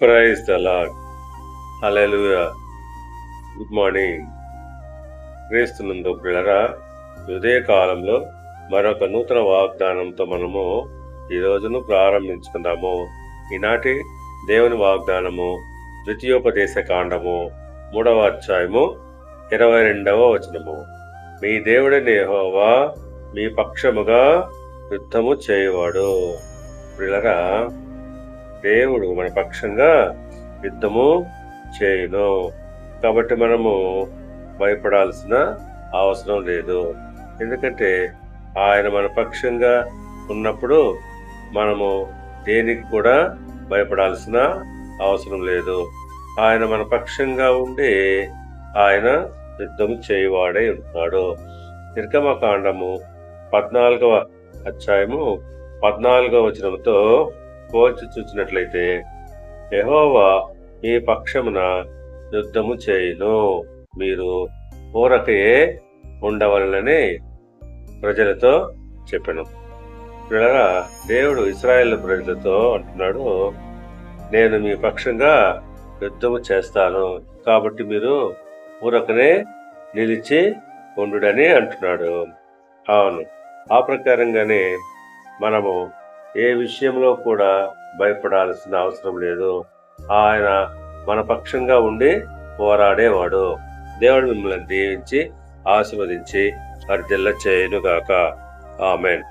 Praise the lord. Hallelujah. Good morning. క్రీస్తునందు ప్రియులారా, ఉదయ కాలంలో మరొక నూతన వాగ్దానంతో మనము ఈ రోజును ప్రారంభించుకుందాము. ఈనాటి దేవుని వాగ్దానము ద్వితీయోపదేశ కాండము 3వ అధ్యాయము 22వ వచనము. మీ దేవుడైన యెహోవా మీ పక్షముగా యుద్ధము చేయవాడు. ప్రియులారా, దేవుడు మన పక్షంగా యుద్ధము చేయును. కాబట్టి మనము భయపడాల్సిన అవసరం లేదు. ఎందుకంటే ఆయన మన పక్షంగా ఉన్నప్పుడు మనము దేనికి కూడా భయపడాల్సిన అవసరం లేదు. ఆయన మన పక్షంగా ఉండి ఆయన యుద్ధం చేయవాడై ఉంటున్నాడు. నిర్గమకాండము 14వ అధ్యాయము 14వ వచనంతో పోల్చి చూసినట్లయితే, యెహోవా మీ పక్షమున యుద్ధము చేయును, మీరు ఊరకయే ఉండవలనని ప్రజలతో చెప్పెను. పిల్లరా, దేవుడు ఇశ్రాయేలు ప్రజలతో అంటున్నాడు, నేను మీ పక్షంగా యుద్ధము చేస్తాను, కాబట్టి మీరు ఊరకనే నిలిచి ఉండుడని అంటున్నాడు. అవును, ఆ ప్రకారంగానే మనము ఏ విషయంలో కూడా భయపడాల్సిన అవసరం లేదు. ఆయన మన పక్షంగా ఉండి పోరాడేవాడు. దేవుడు మిమ్మల్ని దీవించి ఆశీర్వదించి వర్ధిల్ల చేయునుగాక. ఆమేన్.